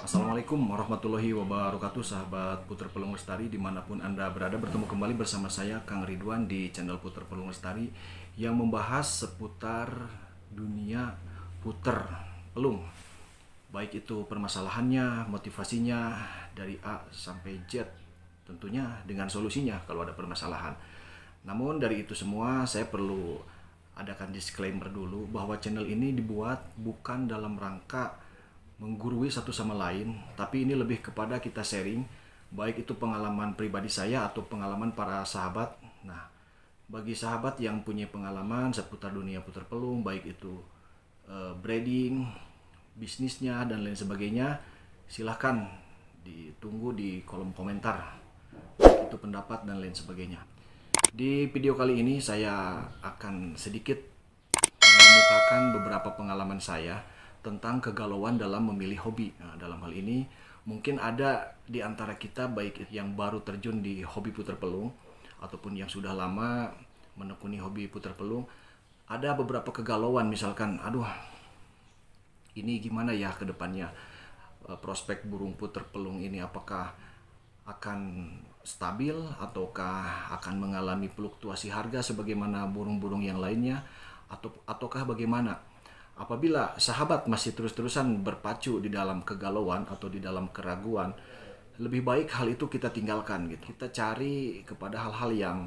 Assalamualaikum warahmatullahi wabarakatuh, sahabat Puter Pelung Lestari dimanapun Anda berada. Bertemu kembali bersama saya Kang Ridwan di channel Puter Pelung Lestari yang membahas seputar dunia puter pelung, baik itu permasalahannya, motivasinya dari A sampai Z, tentunya dengan solusinya kalau ada permasalahan. Namun dari itu semua saya perlu adakan disclaimer dulu bahwa channel ini dibuat bukan dalam rangka menggurui satu sama lain, tapi ini lebih kepada kita sharing, baik itu pengalaman pribadi saya atau pengalaman para sahabat. Nah, bagi sahabat yang punya pengalaman seputar dunia puter pelung, baik itu breeding, bisnisnya dan lain sebagainya, silahkan ditunggu di kolom komentar, baik itu pendapat dan lain sebagainya. Di video kali ini saya akan sedikit mengemukakan beberapa pengalaman saya tentang kegalauan dalam memilih hobi. Nah, dalam hal ini mungkin ada di antara kita baik yang baru terjun di hobi puter pelung ataupun yang sudah lama menekuni hobi puter pelung, ada beberapa kegalauan, misalkan aduh ini gimana ya ke depannya, prospek burung puter pelung ini apakah akan stabil ataukah akan mengalami fluktuasi harga sebagaimana burung-burung yang lainnya, ataukah bagaimana. Apabila sahabat masih terus-terusan berpacu di dalam kegalauan atau di dalam keraguan, lebih baik hal itu kita tinggalkan gitu. Kita cari kepada hal-hal yang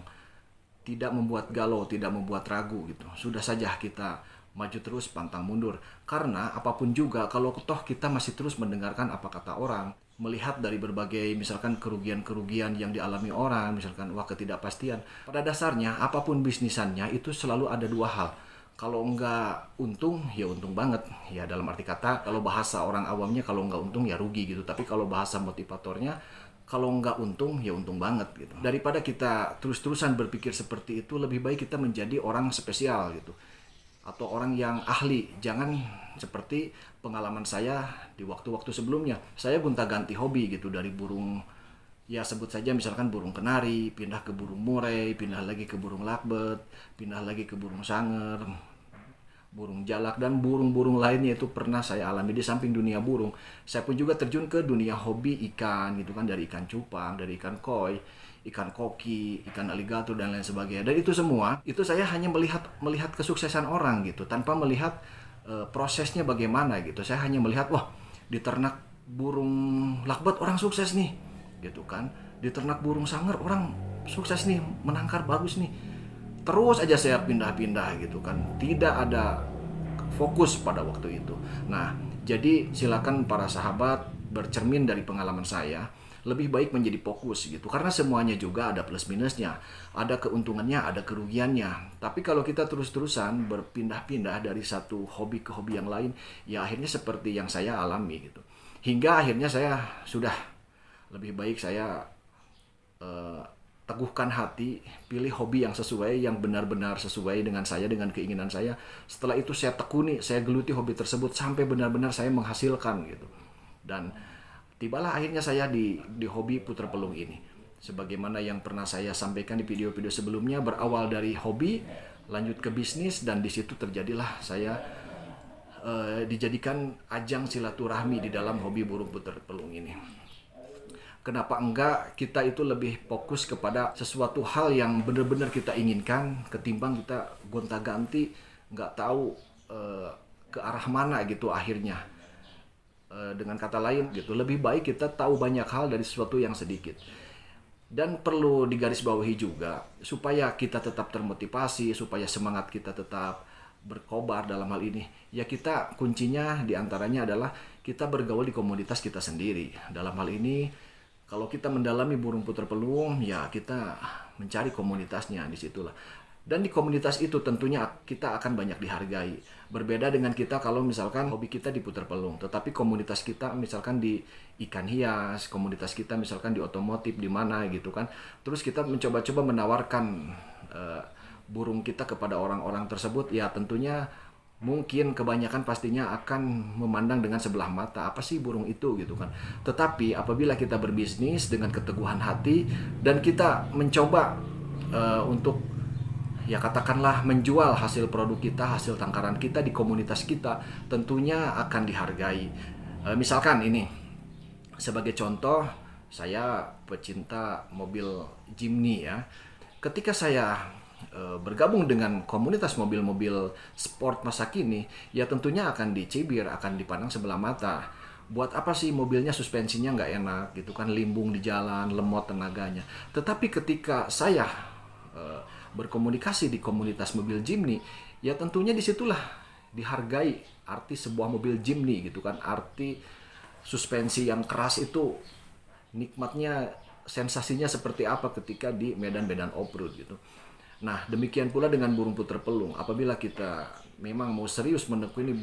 tidak membuat galau, tidak membuat ragu gitu. Sudah saja kita maju terus pantang mundur. Karena apapun juga kalau toh kita masih terus mendengarkan apa kata orang, melihat dari berbagai misalkan kerugian-kerugian yang dialami orang, misalkan ketidakpastian. Pada dasarnya apapun bisnisannya itu selalu ada dua hal. Kalau enggak untung, ya untung banget. Ya dalam arti kata, kalau bahasa orang awamnya kalau enggak untung ya rugi gitu. Tapi kalau bahasa motivatornya, kalau enggak untung ya untung banget gitu. Daripada kita terus-terusan berpikir seperti itu, lebih baik kita menjadi orang spesial gitu. Atau orang yang ahli. Jangan seperti pengalaman saya di waktu-waktu sebelumnya. Saya gonta-ganti hobi gitu, dari burung, ya sebut saja misalkan burung kenari, pindah ke burung murai, pindah lagi ke burung lovebird, pindah lagi ke burung sanger, burung jalak, dan burung-burung lainnya itu pernah saya alami. Di samping dunia burung, saya pun juga terjun ke dunia hobi ikan gitu kan, dari ikan cupang, dari ikan koi, ikan koki, ikan aligator dan lain sebagainya. Dan itu semua, itu saya hanya melihat kesuksesan orang gitu, tanpa melihat prosesnya bagaimana gitu. Saya hanya melihat, wah di ternak burung lovebird orang sukses nih gitu kan, di ternak burung sanger orang sukses nih, menangkar bagus nih. Terus aja saya pindah-pindah gitu kan, tidak ada fokus pada waktu itu. Nah, jadi silakan para sahabat bercermin dari pengalaman saya, lebih baik menjadi fokus gitu, karena semuanya juga ada plus minusnya, ada keuntungannya, ada kerugiannya. Tapi kalau kita terus-terusan berpindah-pindah dari satu hobi ke hobi yang lain, ya akhirnya seperti yang saya alami gitu. Hingga akhirnya saya sudah lebih baik saya teguhkan hati, pilih hobi yang sesuai, yang benar-benar sesuai dengan saya, dengan keinginan saya. Setelah itu saya tekuni, saya geluti hobi tersebut sampai benar-benar saya menghasilkan gitu. Dan tibalah akhirnya saya di hobi puter pelung ini. Sebagaimana yang pernah saya sampaikan di video-video sebelumnya, berawal dari hobi, lanjut ke bisnis, dan di situ terjadilah saya dijadikan ajang silaturahmi di dalam hobi burung puter pelung ini. Kenapa enggak kita itu lebih fokus kepada sesuatu hal yang benar-benar kita inginkan, ketimbang kita gonta-ganti nggak tahu ke arah mana gitu akhirnya. Dengan kata lain gitu, lebih baik kita tahu banyak hal dari sesuatu yang sedikit. Dan perlu digarisbawahi juga supaya kita tetap termotivasi, supaya semangat kita tetap berkobar dalam hal ini. Ya kita kuncinya diantaranya adalah kita bergaul di komunitas kita sendiri. Dalam hal ini kalau kita mendalami burung puter pelung, ya kita mencari komunitasnya, disitulah. Dan di komunitas itu tentunya kita akan banyak dihargai. Berbeda dengan kita kalau misalkan hobi kita diputar pelung, tetapi komunitas kita misalkan di ikan hias, komunitas kita misalkan di otomotif, di mana gitu kan. Terus kita mencoba-coba menawarkan burung kita kepada orang-orang tersebut, ya tentunya mungkin kebanyakan pastinya akan memandang dengan sebelah mata, apa sih burung itu gitu kan. Tetapi apabila kita berbisnis dengan keteguhan hati dan kita mencoba untuk ya katakanlah menjual hasil produk kita, hasil tangkaran kita di komunitas kita, tentunya akan dihargai. Misalkan ini sebagai contoh, saya pecinta mobil Jimny ya. Ketika saya bergabung dengan komunitas mobil-mobil sport masa kini, ya tentunya akan dicibir, akan dipandang sebelah mata. Buat apa sih mobilnya suspensinya nggak enak gitu kan, limbung di jalan, lemot tenaganya. Tetapi ketika saya berkomunikasi di komunitas mobil Jimny, ya tentunya disitulah dihargai arti sebuah mobil Jimny gitu kan, arti suspensi yang keras itu nikmatnya, sensasinya seperti apa ketika di medan-medan off-road gitu. Nah demikian pula dengan burung puter pelung. Apabila kita memang mau serius menekuni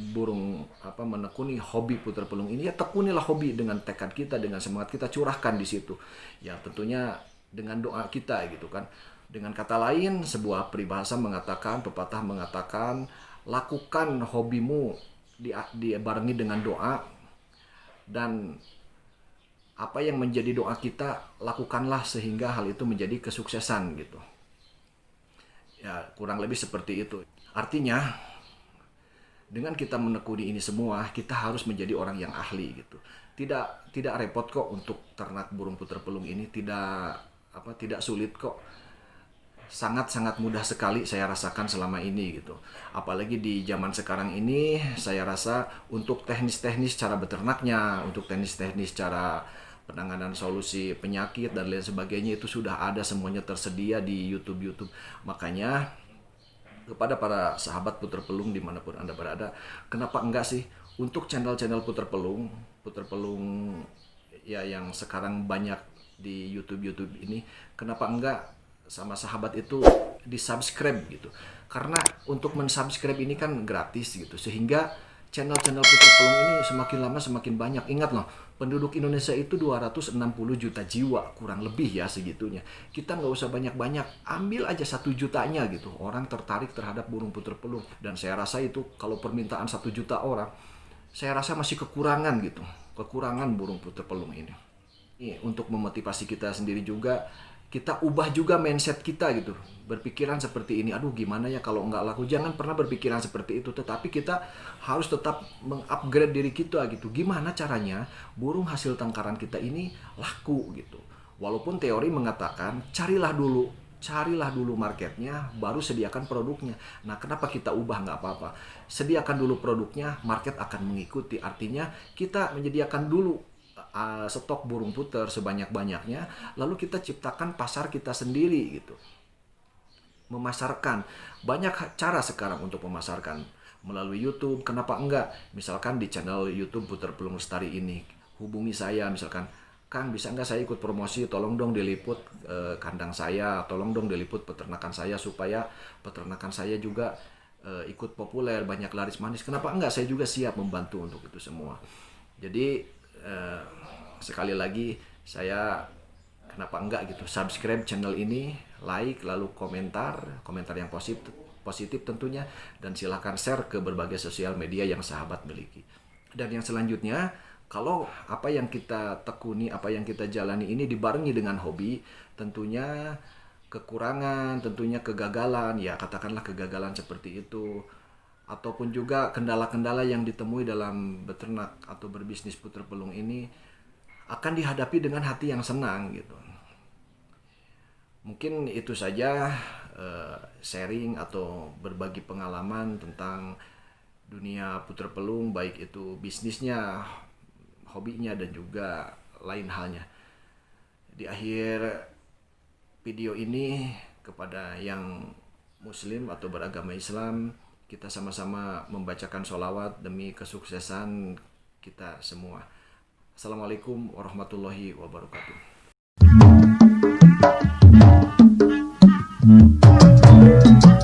menekuni hobi puter pelung ini, ya tekunilah hobi dengan tekad kita, dengan semangat kita, curahkan di situ. Ya tentunya dengan doa kita gitu kan. Dengan kata lain, sebuah peribahasa mengatakan, pepatah mengatakan, lakukan hobimu dibarengi dengan doa, dan apa yang menjadi doa kita, lakukanlah sehingga hal itu menjadi kesuksesan gitu. Ya, kurang lebih seperti itu. Artinya, dengan kita menekuni ini semua, kita harus menjadi orang yang ahli gitu. Tidak repot kok untuk ternak burung puter pelung ini, tidak sulit kok. Sangat-sangat mudah sekali saya rasakan selama ini gitu. Apalagi di zaman sekarang ini, saya rasa untuk teknis-teknis cara beternaknya, untuk teknis-teknis cara penanganan solusi penyakit dan lain sebagainya, itu sudah ada semuanya tersedia di YouTube. Makanya kepada para sahabat puter pelung dimanapun Anda berada, kenapa enggak sih untuk channel-channel puter pelung ya yang sekarang banyak di YouTube ini, kenapa enggak sama sahabat itu di-subscribe gitu. Karena untuk men-subscribe ini kan gratis gitu. Sehingga channel-channel puter pelung ini semakin lama semakin banyak. Ingat loh, penduduk Indonesia itu 260 juta jiwa, kurang lebih ya segitunya. Kita nggak usah banyak-banyak, ambil aja 1 jutanya gitu. Orang tertarik terhadap burung puter pelung. Dan saya rasa itu kalau permintaan 1 juta orang, saya rasa masih kekurangan gitu. Kekurangan burung puter pelung ini. Untuk memotivasi kita sendiri juga, kita ubah juga mindset kita gitu. Berpikiran seperti ini, aduh gimana ya kalau nggak laku. Jangan pernah berpikiran seperti itu. Tetapi kita harus tetap mengupgrade diri kita gitu. Gimana caranya burung hasil tangkaran kita ini laku gitu. Walaupun teori mengatakan carilah dulu marketnya, baru sediakan produknya. Nah kenapa kita ubah? Nggak apa-apa. Sediakan dulu produknya, market akan mengikuti. Artinya kita menyediakan dulu stok burung puter sebanyak-banyaknya, lalu kita ciptakan pasar kita sendiri gitu. Memasarkan, banyak cara sekarang untuk memasarkan melalui YouTube. Kenapa enggak? Misalkan di channel YouTube Puter Pelung Lestari ini, hubungi saya misalkan, Kang bisa enggak saya ikut promosi, tolong dong diliput kandang saya, tolong dong diliput peternakan saya supaya peternakan saya juga ikut populer, banyak laris manis. Kenapa enggak? Saya juga siap membantu untuk itu semua. Jadi sekali lagi saya kenapa enggak gitu, subscribe channel ini, like, lalu komentar yang positif tentunya, dan silahkan share ke berbagai sosial media yang sahabat miliki. Dan yang selanjutnya, kalau apa yang kita tekuni, apa yang kita jalani ini dibarengi dengan hobi, tentunya kekurangan, tentunya kegagalan, ya katakanlah kegagalan seperti itu, ataupun juga kendala-kendala yang ditemui dalam beternak atau berbisnis puter pelung ini akan dihadapi dengan hati yang senang gitu. Mungkin itu saja sharing atau berbagi pengalaman tentang dunia puter pelung, baik itu bisnisnya, hobinya, dan juga lain halnya. Di akhir video ini, kepada yang muslim atau beragama Islam, kita sama-sama membacakan sholawat demi kesuksesan kita semua. Assalamualaikum warahmatullahi wabarakatuh.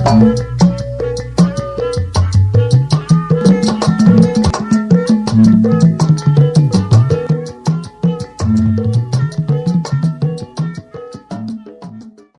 Bye.